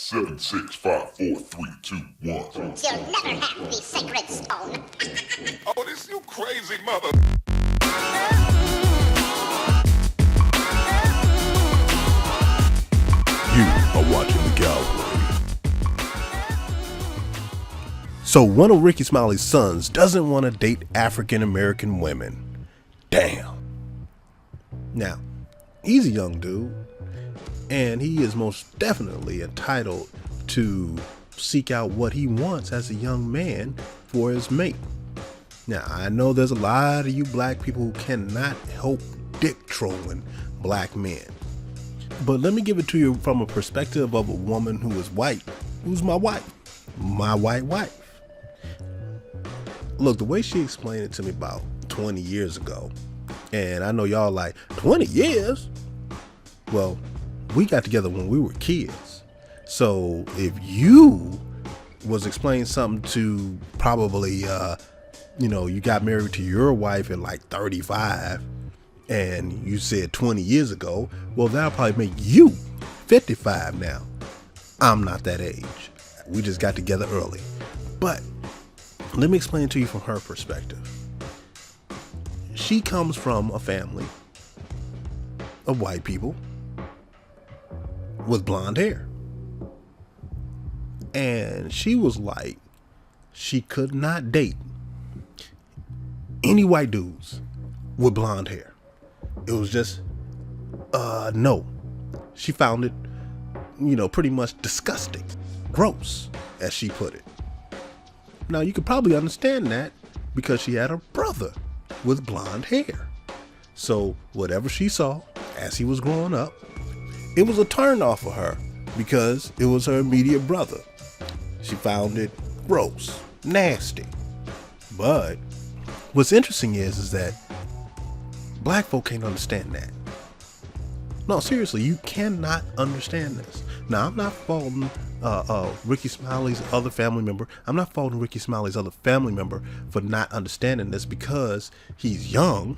7, 6, 5, 4, 3, 2, 1. You'll never have the sacred stone. Oh, this you crazy mother. You are watching the Gallery. So one of Rickey Smiley's sons doesn't want to date African American women. Damn. Now, he's a young dude, and he is most definitely entitled to seek out what he wants as a young man for his mate. Now, I know there's a lot of you black people who cannot help dick trolling black men. But let me give it to you from a perspective of a woman who is white, who's my wife, my white wife. Look, the way she explained it to me about 20 years ago, and I know y'all like, 20 years? Well, we got together when we were kids. So if you was explaining something to probably, you got married to your wife at like 35 and you said 20 years ago, well, that'll probably make you 55 now. I'm not that age. We just got together early. But let me explain it to you from her perspective. She comes from a family of white people with blonde hair. And she was like, she could not date any white dudes with blonde hair. It was just, no. She found it, pretty much disgusting, gross, as she put it. Now, you could probably understand that because she had a brother with blonde hair. So whatever she saw as he was growing up, it was a turn off for her because it was her immediate brother. She found it gross, nasty. But what's interesting is that black folk can't understand that. No, seriously, you cannot understand this. Now, I'm not faulting Rickey Smiley's other family member. I'm not faulting Rickey Smiley's other family member for not understanding this because he's young.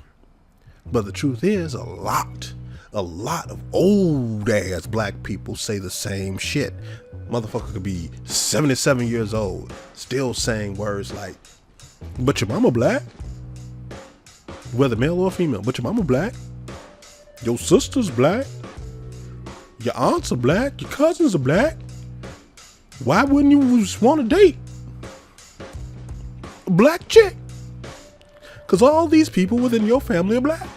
But the truth is, a lot of old ass black people say the same shit. Motherfucker could be 77 years old, still saying words like, but your mama black? Whether male or female, but your mama black? Your sister's black? Your aunts are black? Your cousins are black? Why wouldn't you just want to date a black chick? Because all these people within your family are black.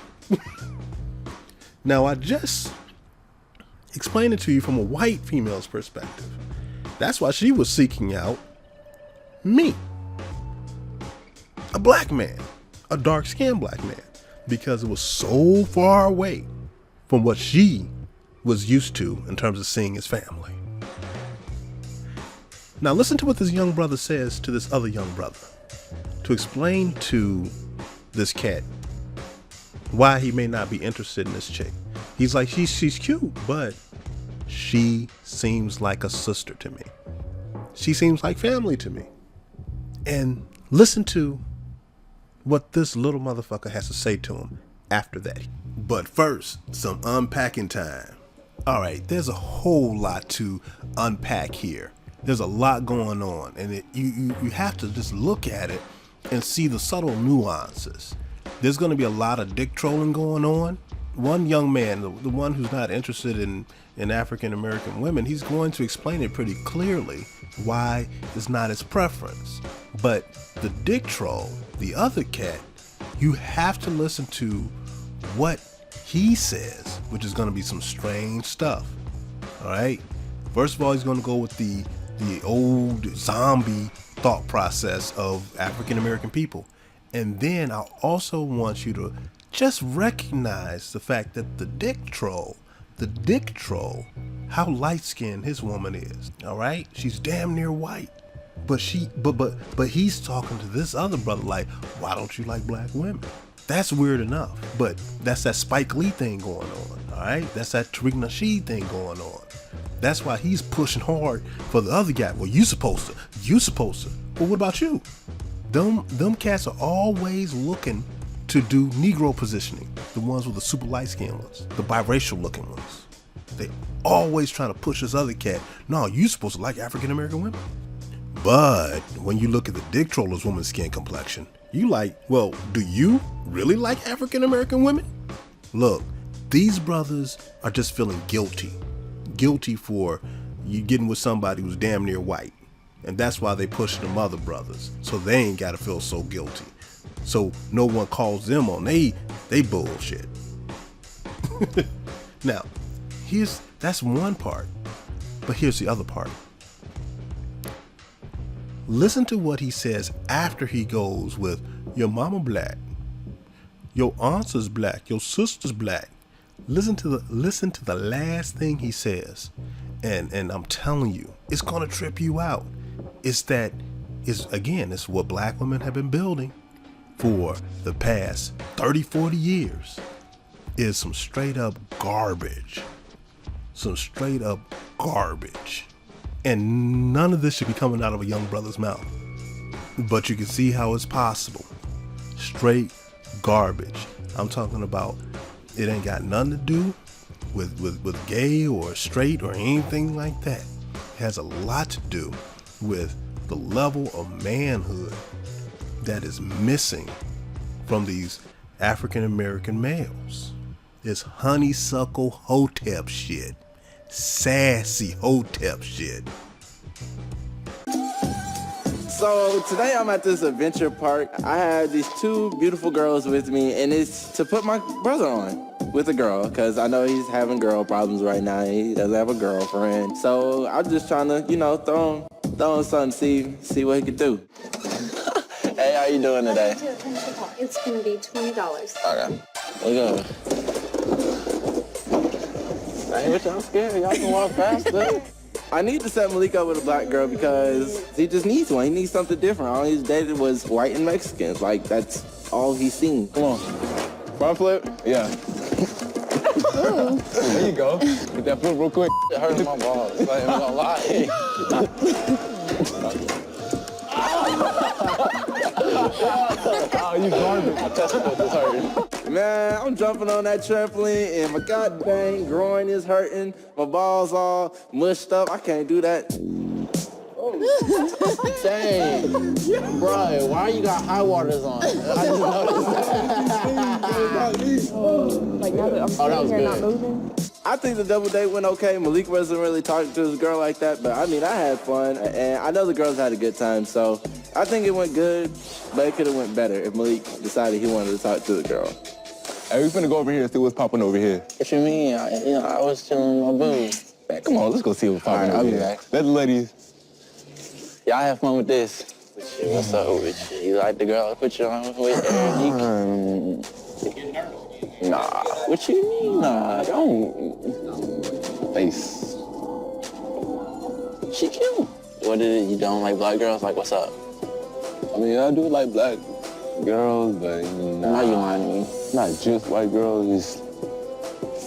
Now, I just explained it to you from a white female's perspective. That's why she was seeking out me, a black man, a dark-skinned black man, because it was so far away from what she was used to in terms of seeing his family. Now listen to what this young brother says to this other young brother to explain to this cat why he may not be interested in this chick. He's like, she's cute, but she seems like a sister to me. She seems like family to me. And listen to what this little motherfucker has to say to him after that. But first, some unpacking time. All right, there's a whole lot to unpack here. There's a lot going on, and you have to just look at it and see the subtle nuances. There's going to be a lot of dick trolling going on. One young man, the one who's not interested in African American women, he's going to explain it pretty clearly why it's not his preference. But the dick troll, the other cat, you have to listen to what he says, which is going to be some strange stuff. All right. First of all, he's going to go with the old zombie thought process of African American people. And then I also want you to just recognize the fact that the dick troll, how light-skinned his woman is. All right. She's damn near white. But he's talking to this other brother like, why don't you like black women? That's weird enough, but that's that Spike Lee thing going on, all right? That's that Tariq Nasheed thing going on. That's why he's pushing hard for the other guy. Well, you supposed to. Well, what about you? Them cats are always looking to do Negro positioning, the ones with the super light skin ones, the biracial looking ones. They always trying to push this other cat. No, you supposed to like African American women. But when you look at the dick troller's woman's skin complexion, you like, well, do you really like African American women? Look, these brothers are just feeling guilty. Guilty for you getting with somebody who's damn near white. And that's why they push them other brothers. So they ain't got to feel so guilty. So no one calls them on they bullshit. Now, that's one part. But here's the other part. Listen to what he says after he goes with your mama black, your aunt is black, your sister's black. Listen to the last thing he says, and I'm telling you, it's gonna trip you out. It's what black women have been building for the past 30, 40 years. Is some straight up garbage. Some straight up garbage. And none of this should be coming out of a young brother's mouth. But you can see how it's possible. Straight garbage. I'm talking about it ain't got nothing to do with gay or straight or anything like that. It has a lot to do with the level of manhood that is missing from these African American males. It's honeysuckle hotep shit. Sassy hotep shit. So today I'm at this adventure park. I have these two beautiful girls with me, and it's to put my brother on with a girl, because I know he's having girl problems right now. He doesn't have a girlfriend. So I'm just trying to, throw him something, see what he can do. Hey, how you doing today? It's gonna be $20. Okay. Look up. I'm scared. Y'all can walk faster. I need to set Malik up with a black girl because he just needs one. He needs something different. All he's dated was white and Mexicans. Like, that's all he's seen. Come on. Front flip? Yeah. There you go. Get that flip real quick. It hurts my balls. Like, I'm gonna lie. Oh, you garbage. My testicles is hurting. Man, I'm jumping on that trampoline and my god dang groin is hurting. My balls all mushed up. I can't do that. Oh. Dang. Bro, why you got high waters on? I just noticed. Like now that I'm sitting here not moving. I think the double date went okay. Malik wasn't really talking to his girl like that, but I mean, I had fun, and I know the girls had a good time, so I think it went good, but it could have went better if Malik decided he wanted to talk to the girl. Hey, we finna go over here and see what's popping over here. What you mean? I was chilling with my boo. Man, come on, let's go see what's popping over here. Back. Let the ladies. Y'all have fun with this. What's up with you? You like the girl I put you on with, Derrick? Nah. What you mean? Nah, don't. Face. She cute. What is it? You don't like black girls? Like, what's up? I mean, I do like black girls, but Now you lying to me. not just white girls, it's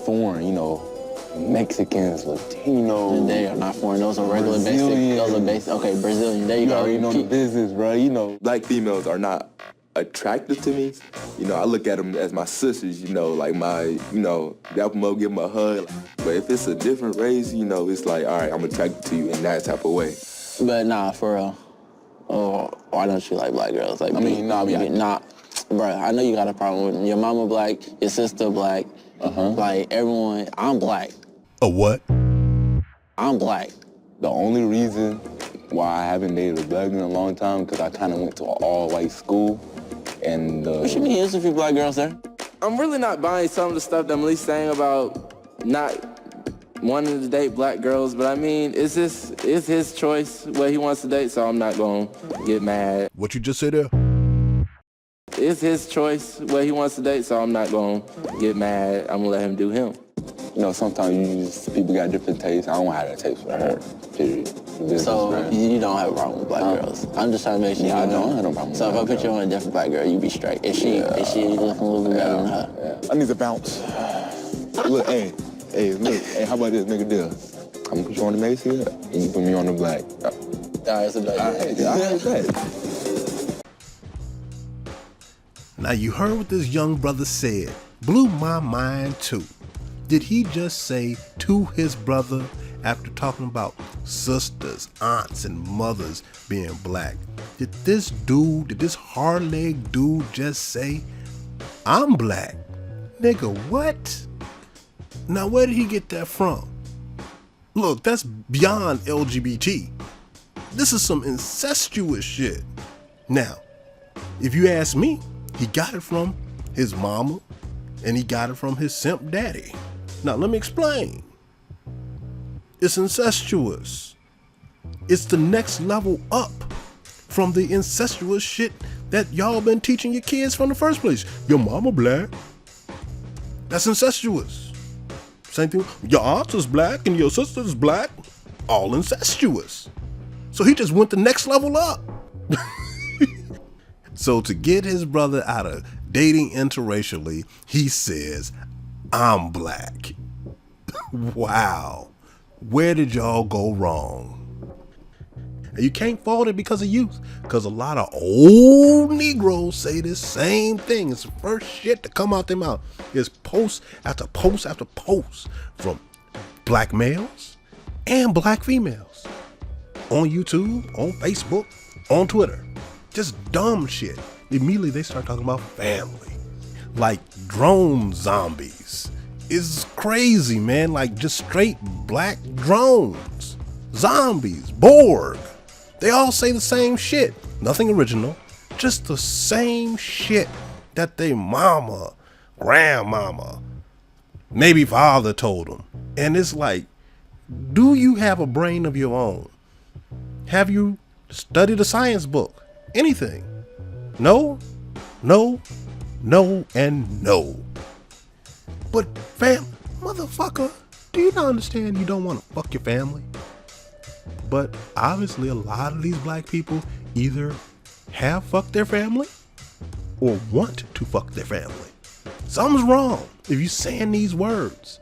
foreign, Mexicans, Latinos. And they are not foreign. Those are regular Brazilian. basic. Those are basic. Okay, Brazilian. There you go. already know the business, bro. Black females are not attractive to me. I look at them as my sisters, like my, dap them up, give them a hug. But if it's a different race, it's like, all right, I'm attracted to you in that type of way. But nah, for real. Oh, why don't you like black girls? Like, nah, bro, I know you got a problem with them. Your mama black, your sister black. Like, everyone, I'm black. A what? I'm black. The only reason why I haven't dated a black girl in a long time because I kind of went to an all-white school, and What you mean? There's a few black girls there. I'm really not buying some of the stuff that Malik's saying about not wanting to date black girls, but I mean, it's his choice what he wants to date, so I'm not gonna get mad. What you just said there? It's his choice what he wants to date, so I'm not gonna get mad. I'm gonna let him do him. Sometimes people got different tastes. I don't have that taste for her, period. So you don't have a problem with black girls? I'm just trying to make sure. Yeah, I don't have no problem with So if I black put you on a different black girl, you be straight. Is she looking a little bit better than her? I need to bounce. Look, hey, how about this, nigga deal? I'm gonna put you on the Macy, and you put me on the black. All right, it's a black. I hate that. Now you heard what this young brother said. Blew my mind too. did he just say to his brother after talking about sisters, aunts, and mothers being black? Did this hard-leg dude just say, I'm black? Nigga, what? Now, where did he get that from? Look, that's beyond LGBT. This is some incestuous shit. Now, if you ask me, he got it from his mama and he got it from his simp daddy. Now, let me explain. It's incestuous. It's the next level up from the incestuous shit that y'all been teaching your kids from the first place. Your mama black. That's incestuous. Same thing. Your aunt is black and your sister is black. All incestuous. So he just went the next level up. So to get his brother out of dating interracially, he says, I'm black. Wow. Where did y'all go wrong? And you can't fault it because of youth, because a lot of old Negroes say this same thing. It's the first shit to come out their mouth. It's post after post after post from black males and black females on YouTube, on Facebook, on Twitter. Just dumb shit. Immediately they start talking about family, like drone zombies. It's crazy, man. Like just straight black drones, zombies, Borg. They all say the same shit. Nothing original, just the same shit that they mama, grandmama, maybe father told them. And it's like, do you have a brain of your own? Have you studied a science book? Anything? No, no, no, and no. But motherfucker, do you not understand you don't want to fuck your family? But obviously a lot of these black people either have fucked their family or want to fuck their family. Something's wrong if you saying these words.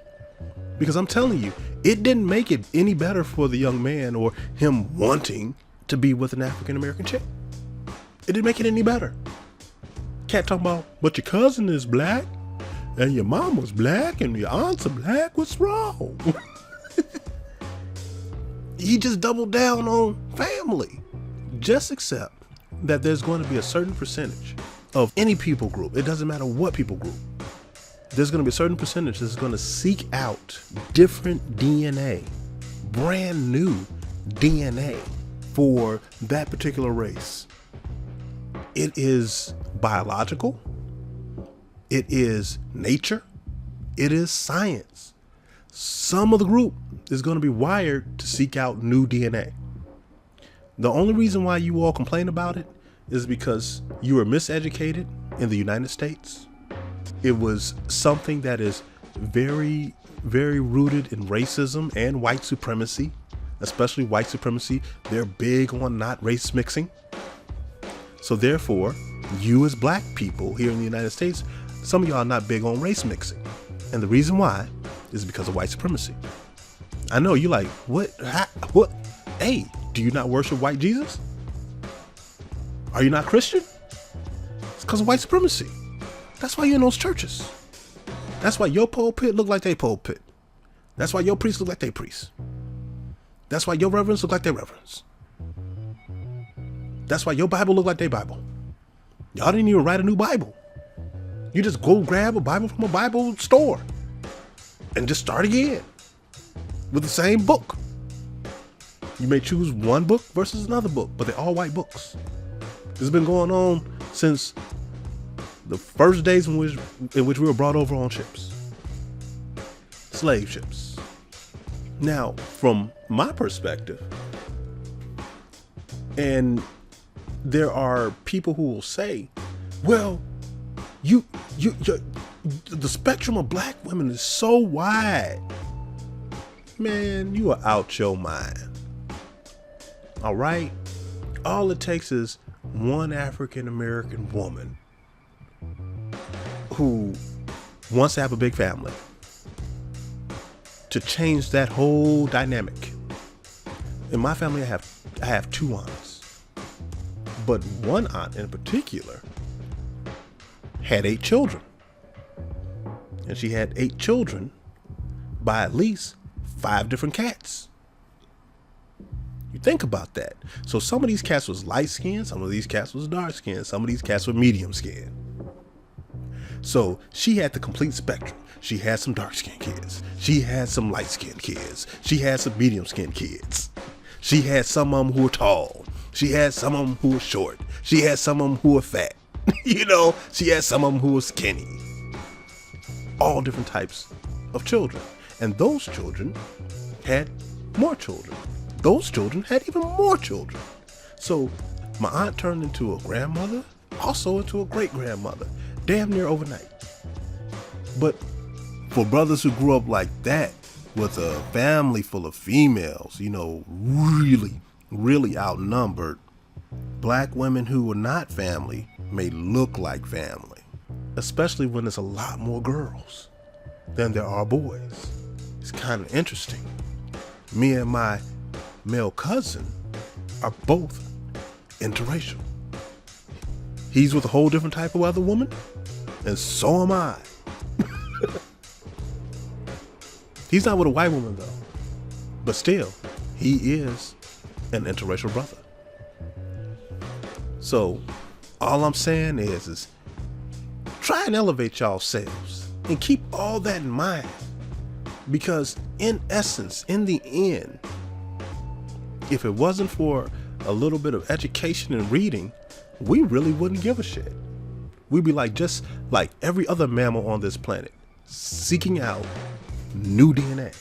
Because I'm telling you, it didn't make it any better for the young man or him wanting to be with an African American chick. It didn't make it any better. Cat talking about, but your cousin is black and your mama's black and your aunts are black. What's wrong? He just doubled down on family. Just accept that there's going to be a certain percentage of any people group. It doesn't matter what people group. There's going to be a certain percentage that's going to seek out different DNA, brand new DNA for that particular race. It is biological. It is nature. It is science. Some of the group is going to be wired to seek out new DNA. The only reason why you all complain about it is because you were miseducated in the United States. It was something that is very, very rooted in racism and white supremacy, especially white supremacy. They're big on not race mixing. So therefore, you as black people here in the United States, some of y'all are not big on race mixing. And the reason why is because of white supremacy. I know you like, what? What? Hey, do you not worship white Jesus? Are you not Christian? It's because of white supremacy. That's why you're in those churches. That's why your pulpit look like they pulpit. That's why your priests look like they priests. That's why your reverends look like they reverends. That's why your Bible look like they Bible. Y'all didn't even write a new Bible. You just go grab a Bible from a Bible store and just start again with the same book. You may choose one book versus another book, but they're all white books. This has been going on since the first days in which we were brought over on ships. Slave ships. Now, from my perspective, and there are people who will say, well, the spectrum of black women is so wide. Man, you are out your mind. All right? All it takes is one African American woman who wants to have a big family to change that whole dynamic. In my family, I have two aunts, but one aunt in particular had 8 children, and she had 8 children by at least 5 different cats. You think about that. So some of these cats was light skinned, some of these cats was dark skinned, some of these cats were medium skinned. So she had the complete spectrum. She had some dark skinned kids. She had some light skinned kids. She had some medium skinned kids. She had some of them who were tall. She had some of them who were short. She had some of them who were fat. You know, she had some of them who were skinny. All different types of children. And those children had more children. Those children had even more children. So my aunt turned into a grandmother, also into a great grandmother, damn near overnight. But for brothers who grew up like that, with a family full of females, you know, really outnumbered, black women who were not family may look like family, especially when there's a lot more girls than there are boys. It's kind of interesting. Me and my male cousin are both interracial. He's with a whole different type of other woman, and so am I. He's not with a white woman though, but still, he is an interracial brother. So all I'm saying is try and elevate y'all selves and keep all that in mind, because in essence, in the end, if it wasn't for a little bit of education and reading, we really wouldn't give a shit. We'd be like, just like every other mammal on this planet, seeking out new DNA.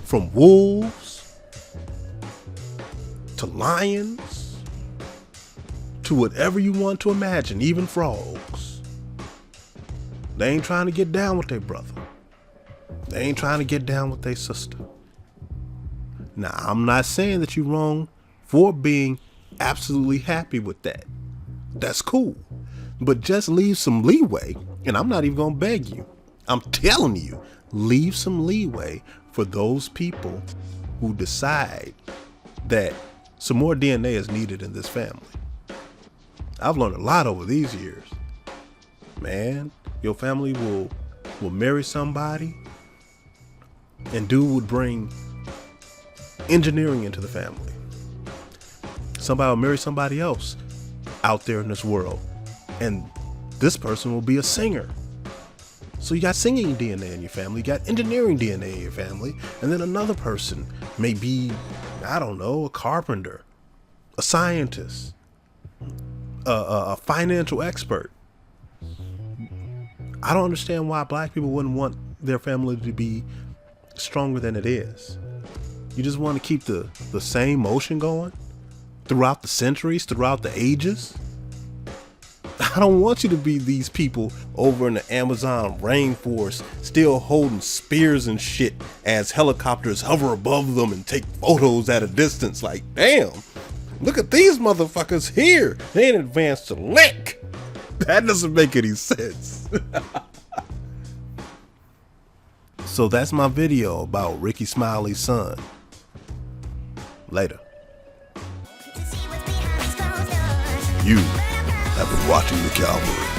From wolves to lions to whatever you want to imagine, even frogs. They ain't trying to get down with their brother. They ain't trying to get down with their sister. Now, I'm not saying that you're wrong for being absolutely happy with that. That's cool. But just leave some leeway, and I'm not even gonna beg you. I'm telling you, leave some leeway for those people who decide that some more DNA is needed in this family. I've learned a lot over these years. Man, your family will marry somebody, and dude would bring engineering into the family. Somebody will marry somebody else out there in this world, and this person will be a singer. So you got singing DNA in your family, you got engineering DNA in your family, and then another person may be, I don't know, a carpenter, a scientist, a financial expert. I don't understand why black people wouldn't want their family to be stronger than it is. You just want to keep the same motion going throughout the centuries, throughout the ages. I don't want you to be these people over in the Amazon rainforest still holding spears and shit as helicopters hover above them and take photos at a distance. Like, damn, look at these motherfuckers here. They ain't advanced a lick. That doesn't make any sense. So that's my video about Rickey Smiley's son. Later. You have been watching The Cavalry.